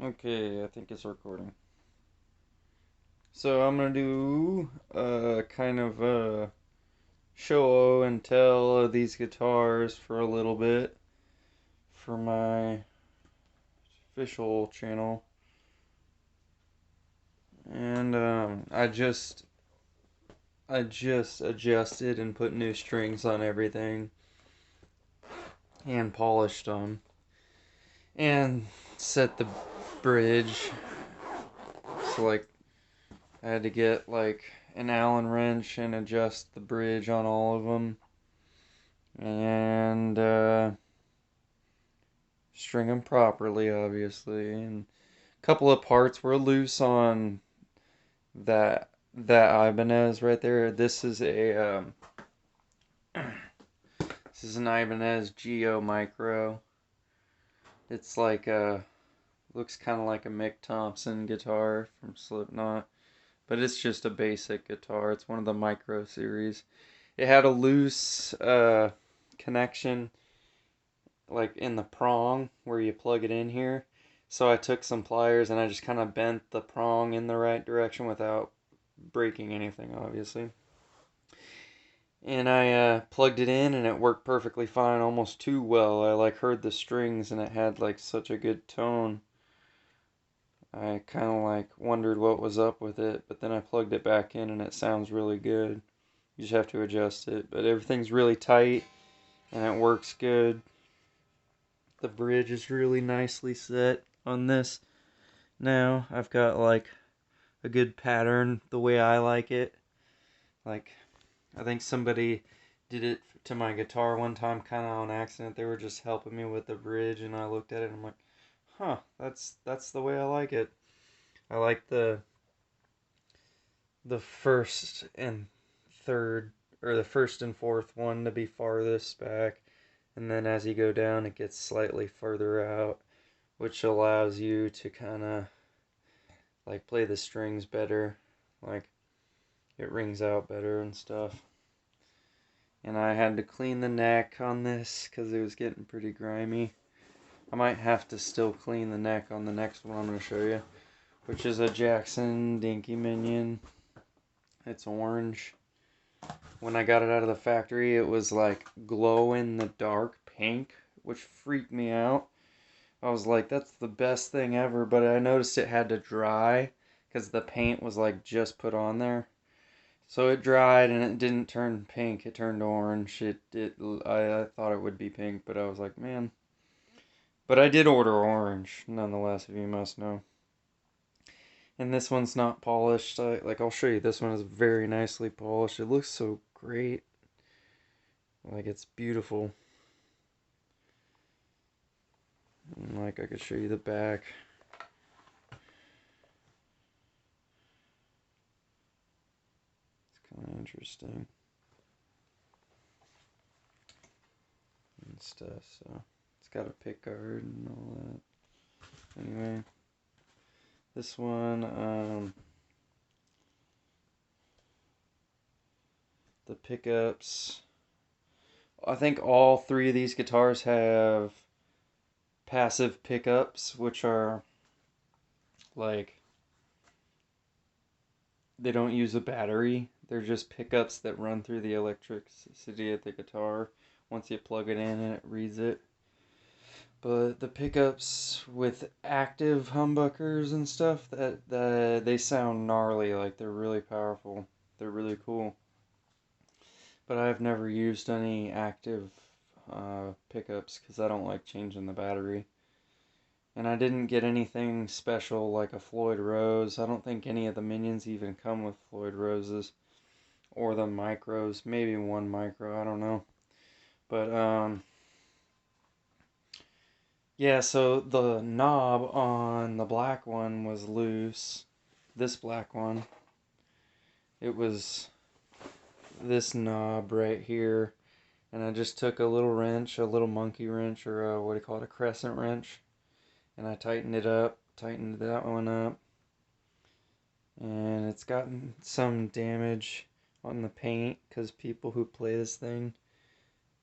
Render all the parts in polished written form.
Okay, I think it's recording. So I'm gonna do kind of a show and tell of these guitars for a little bit for my official channel. And I just adjusted and put new strings on everything and polished them and set the bridge. So like I had to get like an Allen wrench and adjust the bridge on all of them, and string them properly, obviously. And a couple of parts were loose on that Ibanez right there. This is an Ibanez Geo Micro. It's like looks kind of like a Mick Thompson guitar from Slipknot, but it's just a basic guitar. It's one of the Micro series. It had a loose connection like in the prong where you plug it in here. So I took some pliers and I just kind of bent the prong in the right direction without breaking anything, obviously. And I plugged it in and it worked perfectly fine, almost too well. I like heard the strings and it had like such a good tone. I kind of like wondered what was up with it, but then I plugged it back in and it sounds really good. You just have to adjust it, but everything's really tight and it works good. The bridge is really nicely set on this. Now I've got like a good pattern the way I like it. Like I think somebody did it to my guitar one time kind of on accident. They were just helping me with the bridge and I looked at it and I'm like, "Huh, that's the way I like it." I like the first and third or the first and fourth one to be farthest back, and then as you go down it gets slightly further out, which allows you to kind of like play the strings better, like it rings out better and stuff. And I had to clean the neck on this because it was getting pretty grimy. I might have to still clean the neck on the next one I'm going to show you, which is a Jackson Dinky Minion. It's orange. When I got it out of the factory, it was like glow in the dark pink, which freaked me out. I was like, that's the best thing ever, but I noticed it had to dry because the paint was like just put on there. So it dried and it didn't turn pink, it turned orange. I thought it would be pink, but I was like, man. But I did order orange, nonetheless, if you must know. And this one's not polished. I'll show you. This one is very nicely polished. It looks so great. Like it's beautiful. And like I could show you the back. It's kind of interesting and stuff. So it's got a pick guard and all that. Anyway, this one, the pickups. I think all three of these guitars have passive pickups, which are like they don't use a battery. They're just pickups that run through the electricity of the guitar. Once you plug it in and it reads it. But the pickups with active humbuckers and stuff, that they sound gnarly. Like they're really powerful. They're really cool. But I've never used any active pickups because I don't like changing the battery. And I didn't get anything special like a Floyd Rose. I don't think any of the Minions even come with Floyd Roses. Or the micros. Maybe one micro, I don't know. But, yeah, so the knob on the black one was loose. This black one. It was this knob right here. And I just took a little wrench, a little monkey wrench, or what do you call it, a crescent wrench. And I tightened it up, tightened that one up. And it's gotten some damage on the paint because people who play this thing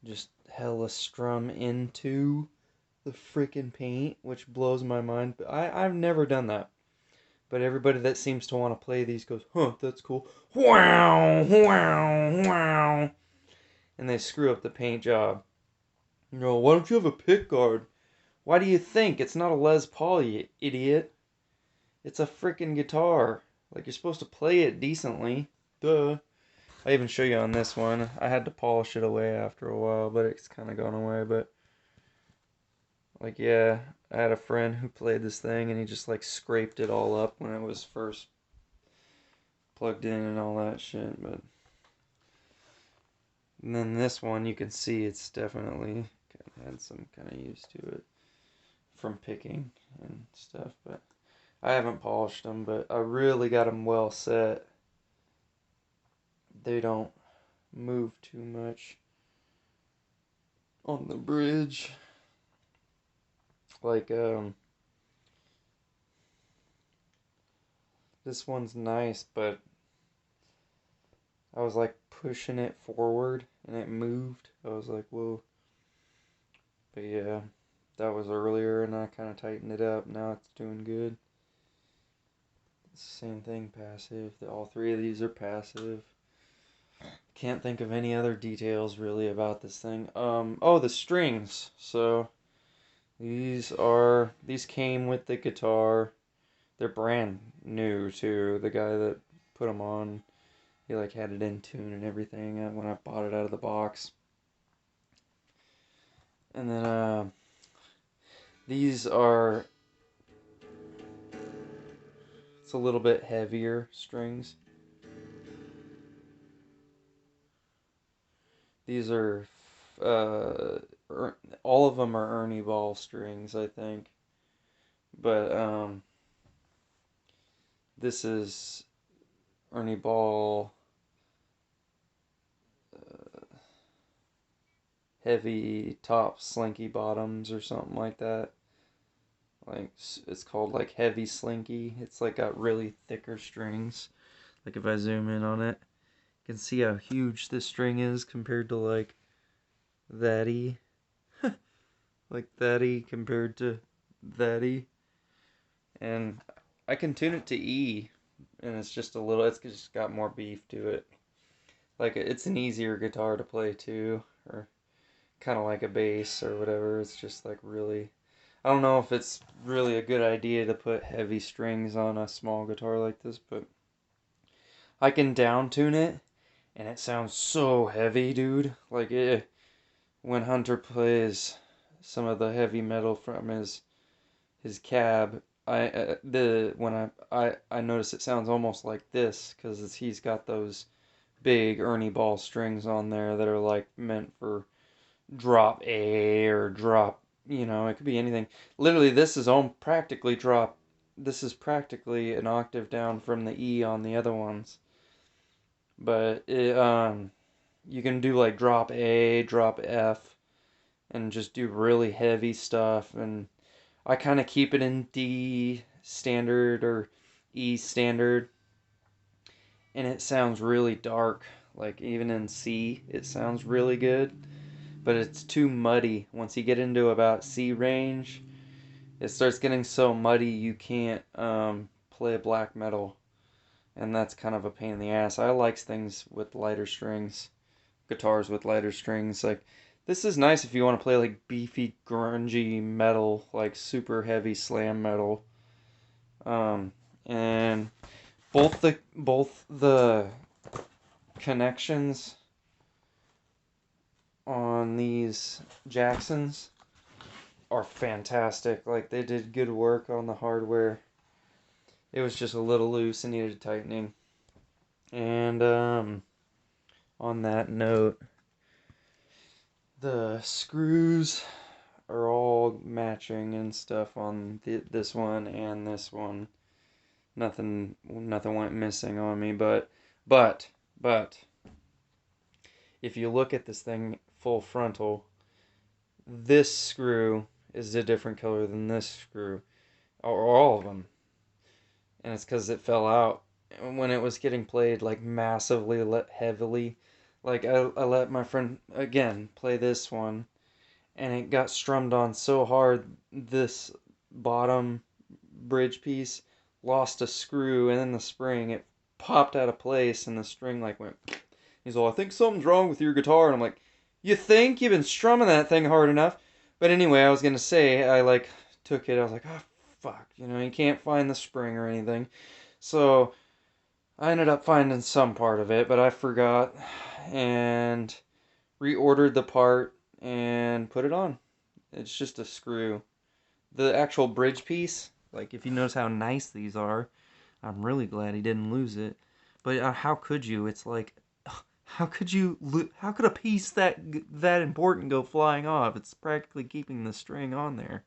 just hella strum into the freaking paint, which blows my mind. But I've never done that. But everybody that seems to want to play these goes, huh, that's cool. Wow, wow, wow. And they screw up the paint job. You know, why don't you have a pick guard? Why do you think? It's not a Les Paul, you idiot. It's a freaking guitar. Like, you're supposed to play it decently. Duh. I even show you on this one. I had to polish it away after a while, but it's kind of gone away. But, like, yeah, I had a friend who played this thing, and he just, like, scraped it all up when it was first plugged in and all that shit. But, and then this one, you can see it's definitely had some kind of use to it from picking and stuff. But I haven't polished them, but I really got them well set. They don't move too much on the bridge. Like, this one's nice, but I was like pushing it forward and it moved. I was like, whoa. But yeah, that was earlier and I kind of tightened it up. Now it's doing good. It's the same thing, passive. All three of these are passive. Can't think of any other details really about this thing. Oh, the strings. So these came with the guitar. They're brand new too. The guy that put them on, he like had it in tune and everything when I bought it out of the box. And then these are, it's a little bit heavier strings. These are all of them are Ernie Ball strings, I think. But this is Ernie Ball heavy top slinky bottoms or something like that. Like, it's called like heavy slinky. It's like got really thicker strings. Like if I zoom in on it, you can see how huge this string is compared to like thatty. Like thatty compared to thatty. And I can tune it to E, and it's just got more beef to it. Like, it's an easier guitar to play too, or kind of like a bass or whatever. It's just like really, I don't know if it's really a good idea to put heavy strings on a small guitar like this, but I can down tune it, and it sounds so heavy, dude. Like, when Hunter plays some of the heavy metal from his cab, I notice it sounds almost like this because he's got those big Ernie Ball strings on there that are like meant for drop A or drop, it could be anything. Literally, this is practically drop. This is practically an octave down from the E on the other ones. But you can do like drop A, drop F, and just do really heavy stuff. And I kind of keep it in D standard or E standard, and it sounds really dark. Like even in C, it sounds really good, but it's too muddy. Once you get into about C range, it starts getting so muddy you can't play black metal, and that's kind of a pain in the ass. I like things with lighter strings, guitars with lighter strings. Like, this is nice if you want to play like beefy, grungy metal, like super heavy slam metal. And both the connections on these Jacksons are fantastic. Like, they did good work on the hardware. It was just a little loose and needed tightening. And on that note, the screws are all matching and stuff on this one and this one. Nothing went missing on me, but if you look at this thing full frontal, this screw is a different color than this screw, or all of them, and it's because it fell out when it was getting played like massively heavily. Like, I let my friend again play this one, and it got strummed on so hard, this bottom bridge piece lost a screw, and then the spring, it popped out of place, and the string like went. He's all, I think something's wrong with your guitar, and I'm like, you think? You've been strumming that thing hard enough. But anyway, I was gonna say, I like took it, I was like, oh fuck, you know, you can't find the spring or anything. So I ended up finding some part of it, but I forgot, and reordered the part and put it on. It's just a screw. The actual bridge piece, like if you notice how nice these are, I'm really glad he didn't lose it. But how could you? It's like, how could how could a piece that important go flying off? It's practically keeping the string on there.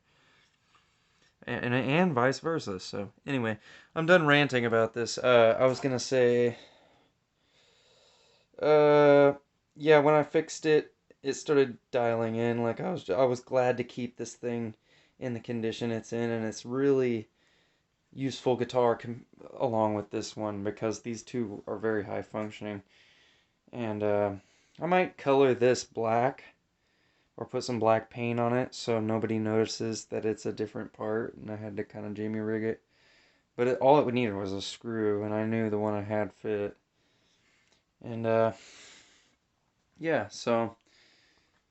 And vice versa. So anyway, I'm done ranting about this. I was gonna say, yeah, when I fixed it, it started dialing in. Like I was glad to keep this thing in the condition it's in, and it's really useful guitar along with this one, because these two are very high functioning. And I might color this black, or put some black paint on it so nobody notices that it's a different part, and I had to kind of jimmy rig it. But all it needed was a screw, and I knew the one I had fit. And yeah, so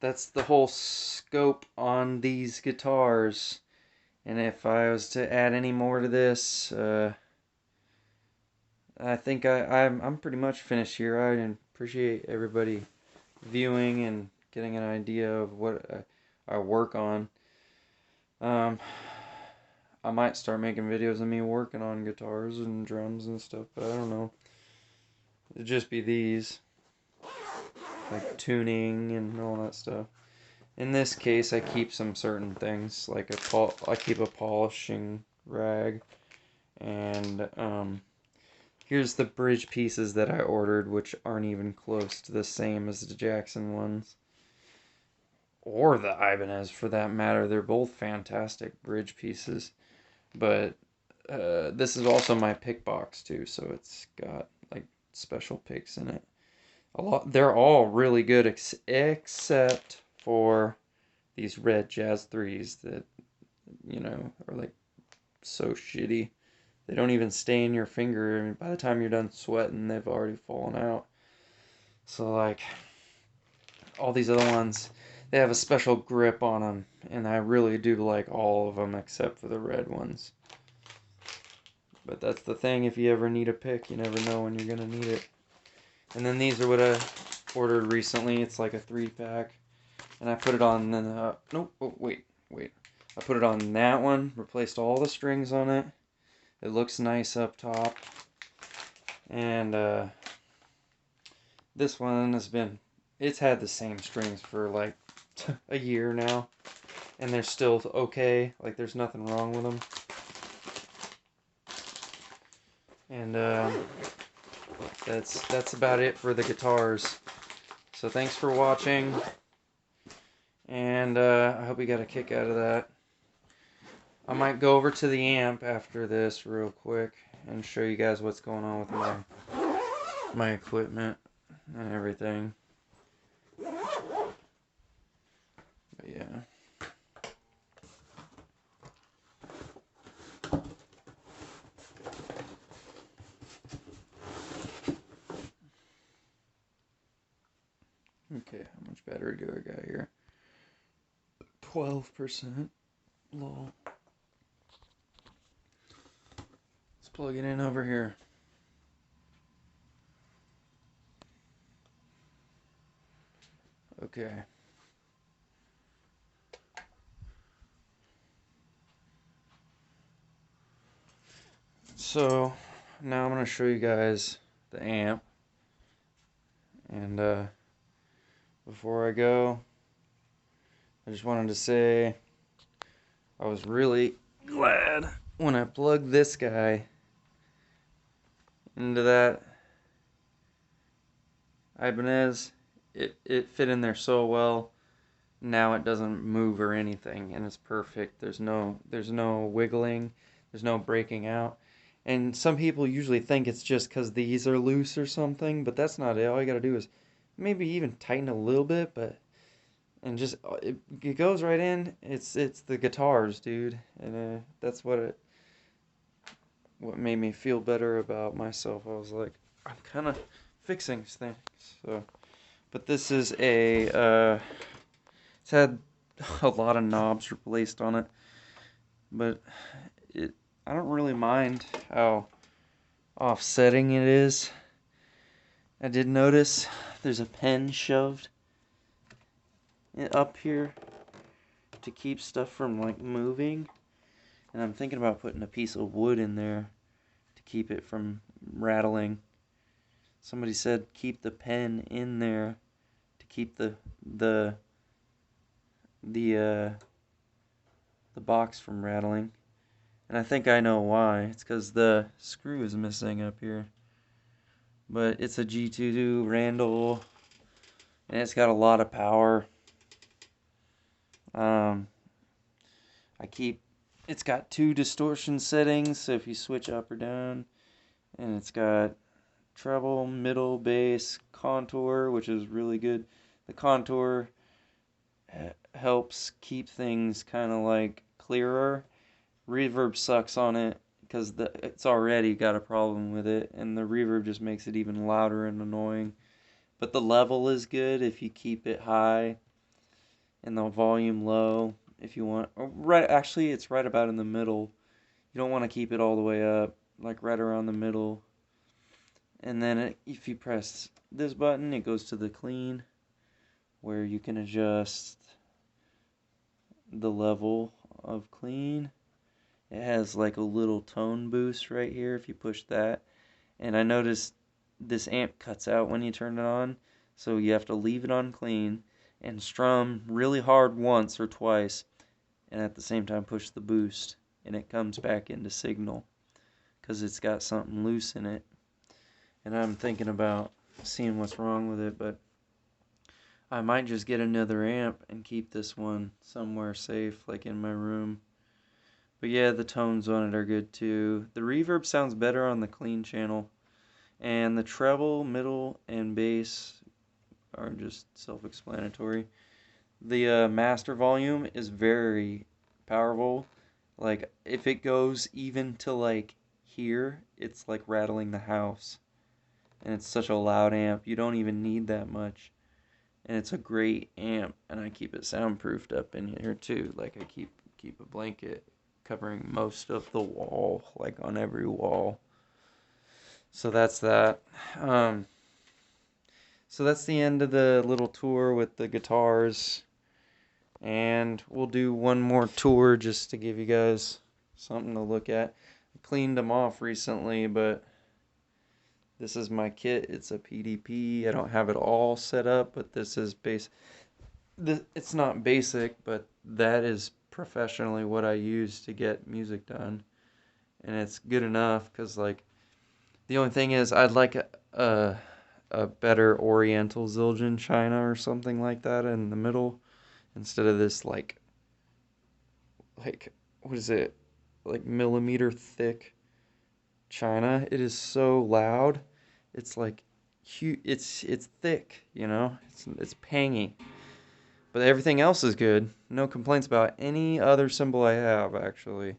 that's the whole scope on these guitars. And if I was to add any more to this, I think I'm pretty much finished here. I appreciate everybody viewing and getting an idea of what I work on. I might start making videos of me working on guitars and drums and stuff, but I don't know. It'd just be these, like tuning and all that stuff. In this case, I keep some certain things, like I keep a polishing rag, and here's the bridge pieces that I ordered, which aren't even close to the same as the Jackson ones, or the Ibanez for that matter. They're both fantastic bridge pieces, but this is also my pick box too, so it's got like special picks in it. They're all really good except for these red Jazz 3s that, you know, are like so shitty. They don't even stay in your finger. I mean, by the time you're done sweating, they've already fallen out. So like all these other ones, they have a special grip on them, and I really do like all of them except for the red ones. But that's the thing, if you ever need a pick, you never know when you're gonna need it. And then these are what I ordered recently. It's like a 3-pack. And I put it on the, nope, oh, wait. I put it on that one, replaced all the strings on it. It looks nice up top. And this one it's had the same strings for like a year now. And they're still okay, like there's nothing wrong with them. And that's about it for the guitars. So thanks for watching. And I hope you got a kick out of that. I might go over to the amp after this real quick and show you guys what's going on with my equipment and everything. But yeah. Okay, how much battery do I got here? 12%. Lol. Let's plug it in over here. Okay. So, now I'm going to show you guys the amp. And before I go, I just wanted to say I was really glad when I plugged this guy into that Ibanez. It fit in there so well. Now it doesn't move or anything, and it's perfect. There's no wiggling, there's no breaking out. And some people usually think it's just because these are loose or something, but that's not it. All you gotta do is maybe even tighten a little bit, but and just it goes right in. It's the guitars, dude, and that's what made me feel better about myself. I was like, I'm kind of fixing things. So, but this is it's had a lot of knobs replaced on it, but I don't really mind how offsetting it is. I did notice there's a pen shoved up here to keep stuff from like moving, and I'm thinking about putting a piece of wood in there to keep it from rattling. Somebody said keep the pen in there to keep the box from rattling, and I think I know why. It's because the screw is missing up here. But it's a G2 Randall, and it's got a lot of power. It's got 2 distortion settings, so if you switch up or down, and it's got treble, middle, bass, contour, which is really good. The contour helps keep things kind of like clearer. Reverb sucks on it because it's already got a problem with it, and the reverb just makes it even louder and annoying. But the level is good if you keep it high and the volume low if you want. Actually, it's right about in the middle. You don't want to keep it all the way up, like right around the middle. And then if you press this button, it goes to the clean, where you can adjust the level of clean. It has like a little tone boost right here if you push that. And I noticed this amp cuts out when you turn it on, so you have to leave it on clean and strum really hard once or twice, and at the same time push the boost, and it comes back into signal because it's got something loose in it. And I'm thinking about seeing what's wrong with it, but I might just get another amp and keep this one somewhere safe, like in my room. But yeah, the tones on it are good too. The reverb sounds better on the clean channel. And the treble, middle, and bass are just self-explanatory. The master volume is very powerful. Like, if it goes even to like here, it's like rattling the house. And it's such a loud amp, you don't even need that much. And it's a great amp, and I keep it soundproofed up in here too. Like, I keep a blanket covering most of the wall, like on every wall. So that's that. So that's the end of the little tour with the guitars. And we'll do one more tour just to give you guys something to look at. I cleaned them off recently, but this is my kit. It's a PDP. I don't have it all set up, but this is it's not basic, but that is professionally what I use to get music done. And it's good enough because, like, the only thing is I'd like a better Oriental zildjian china or something like that in the middle instead of this like what is it, like millimeter thick china. It is so loud. It's like it's thick, you know. It's pangy. But everything else is good. No complaints about any other cymbal I have, actually.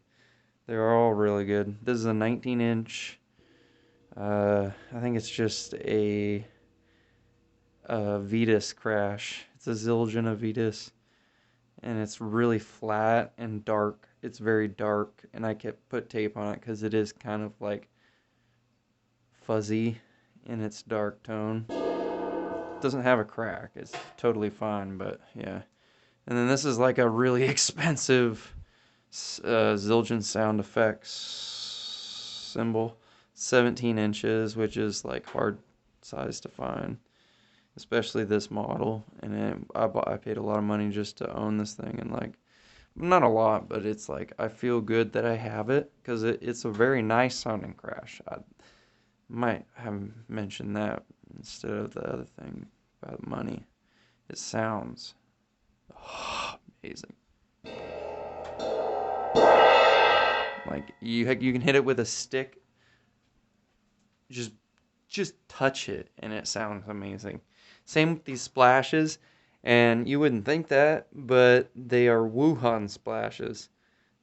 They're all really good. This is a 19-inch. I think it's just a Vetus crash. It's a Zildjian Vetus, and it's really flat and dark. It's very dark, and I put tape on it because it is kind of like fuzzy in its dark tone. It doesn't have a crack. It's totally fine, but yeah. And then this is like a really expensive Zildjian sound effects cymbal. 17 inches, which is like hard size to find, especially this model. And I paid a lot of money just to own this thing, and like, not a lot, but it's like I feel good that I have it because it's a very nice sounding crash. I might have mentioned that instead of the other thing about money. It sounds amazing. Like you can hit it with a stick. Just touch it and it sounds amazing. Same with these splashes. And you wouldn't think that, but they are Wuhan splashes.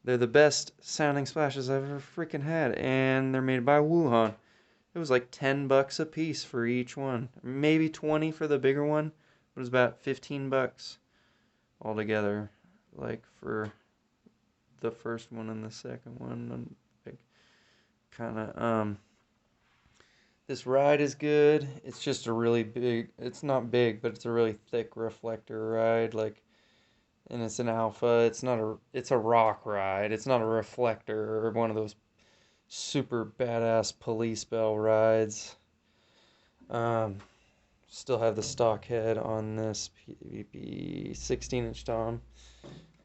They're the best sounding splashes I've ever freaking had, and they're made by Wuhan. It was like $10 a piece for each one. Maybe 20 for the bigger one, but it was about $15 altogether. Like for the first one and the second one, like kind of this ride is good. It's just a really big. It's not big, but it's a really thick reflector ride. Like, and it's an alpha. It's not a. It's a rock ride. It's not a reflector or one of those super badass police bell rides. Um, Still have the stock head on this PVP 16-inch tom.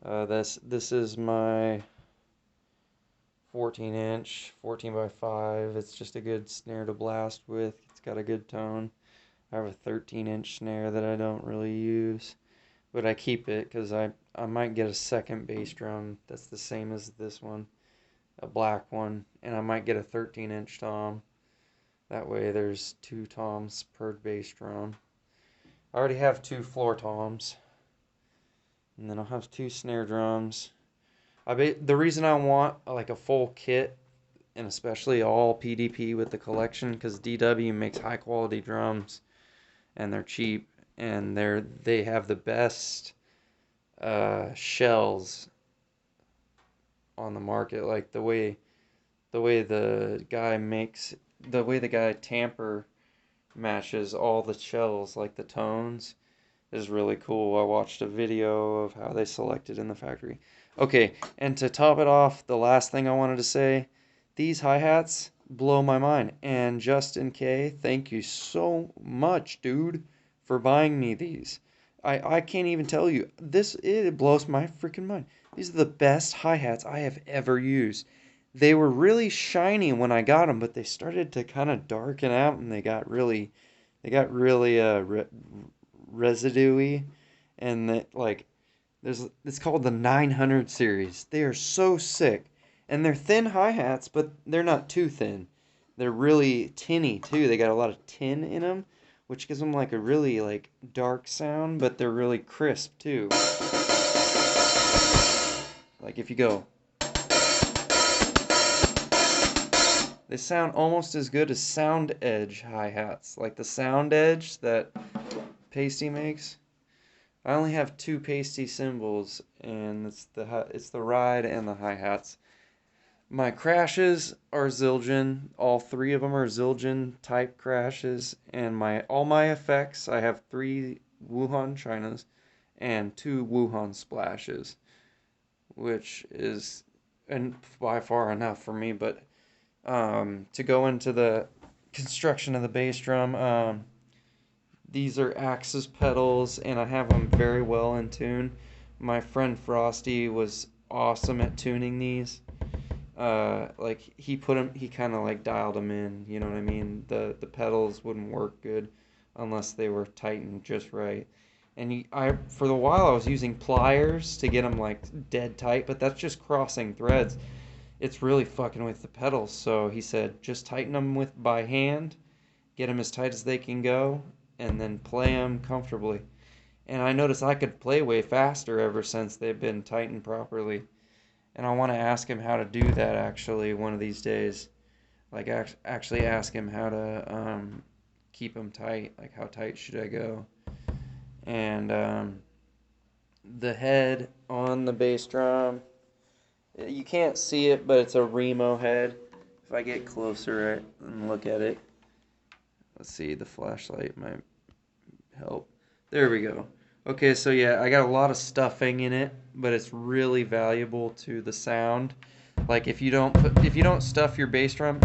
This is my 14-inch, 14 by 5. It's just a good snare to blast with. It's got a good tone. I have a 13-inch snare that I don't really use, but I keep it because I might get a second bass drum that's the same as this one, a black one, and I might get a 13-inch tom. That way there's 2 toms per bass drum. I already have 2 floor toms, and then I'll have 2 snare drums. The reason I want like a full kit, and especially all PDP with the collection, because DW makes high quality drums, and they're cheap, and they have the best shells on the market. Like the way the guy tamper matches all the shells, like the tones, is really cool. I watched a video of how they selected in the factory. Okay, and to top it off, the last thing I wanted to say, these hi-hats blow my mind. And Justin K, thank you so much, dude, for buying me these. I can't even tell you. It blows my freaking mind. These are the best hi-hats I have ever used. They were really shiny when I got them, but they started to kind of darken out, and they got really residuey, and that like it's called the 900 series. They are so sick, and they're thin hi-hats, but they're not too thin. They're really tinny too. They got a lot of tin in them, which gives them like a really like dark sound, but they're really crisp too. Like if you go, they sound almost as good as Sound Edge hi-hats, like the Sound Edge that Paiste makes. I only have 2 Paiste cymbals, and it's the ride and the hi-hats. My crashes are zildjian. All 3 of them are zildjian type crashes, and all my effects, I have 3 Wuhan Chinas and 2 Wuhan splashes, which is by far enough for me. But to go into the construction of the bass drum, these are Axis pedals, and I have them very well in tune. My friend Frosty was awesome at tuning these. Like he kind of like dialed them in. You know what I mean? The pedals wouldn't work good unless they were tightened just right. And for the while I was using pliers to get them like dead tight, but that's just crossing threads. It's really fucking with the pedals. So he said just tighten them by hand, get them as tight as they can go, and then play them comfortably. And I noticed I could play way faster ever since they've been tightened properly. And I want to ask him how to do that actually one of these days. Like actually ask him how to keep them tight. Like how tight should I go? And the head on the bass drum, you can't see it, but it's a Remo head. If I get closer and look at it, let's see, the flashlight might help. There we go. Okay, so yeah, I got a lot of stuffing in it, but it's really valuable to the sound. Like if you don't stuff your bass drum,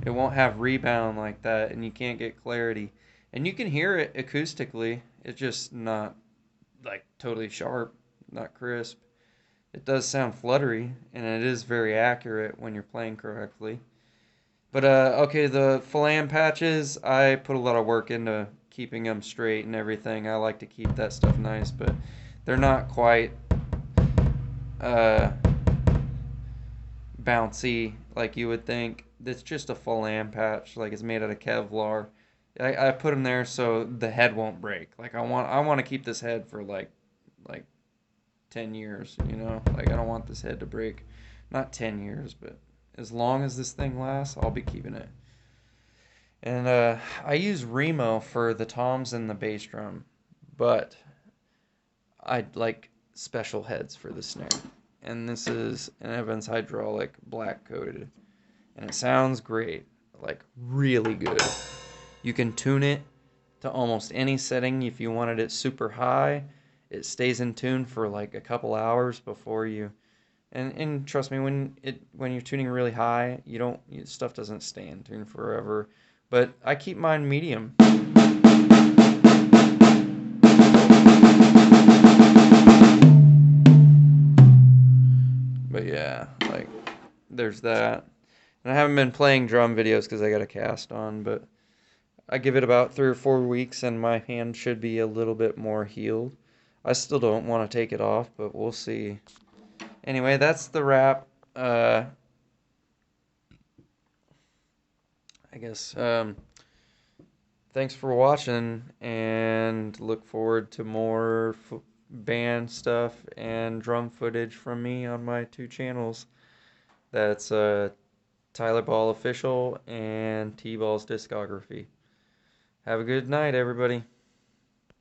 it won't have rebound like that, and you can't get clarity. And you can hear it acoustically. It's just not like totally sharp, not crisp. It does sound fluttery, and it is very accurate when you're playing correctly. But okay, the Flam patches, I put a lot of work into keeping them straight and everything. I like to keep that stuff nice, but they're not quite bouncy like you would think. It's just a Flam patch, like it's made out of Kevlar. I put them there so the head won't break. Like I want to keep this head for like 10 years, you know? Like I don't want this head to break. Not 10 years, but as long as this thing lasts, I'll be keeping it. And I use Remo for the toms and the bass drum, but I'd like special heads for the snare. And this is an Ibanez hydraulic black coated, and it sounds great, like really good. You can tune it to almost any setting. If you wanted it super high, it stays in tune for like a couple hours before you. And trust me, when you're tuning really high, stuff doesn't stay in tune forever. But I keep mine medium. But yeah, like there's that. And I haven't been playing drum videos because I got a cast on, but I give it about 3 or 4 weeks and my hand should be a little bit more healed. I still don't want to take it off, but we'll see. Anyway, that's the wrap. I guess. Thanks for watching, and look forward to more band stuff and drum footage from me on my 2 channels. That's Tyler Ball Official and tBalls Discography. Have a good night, everybody.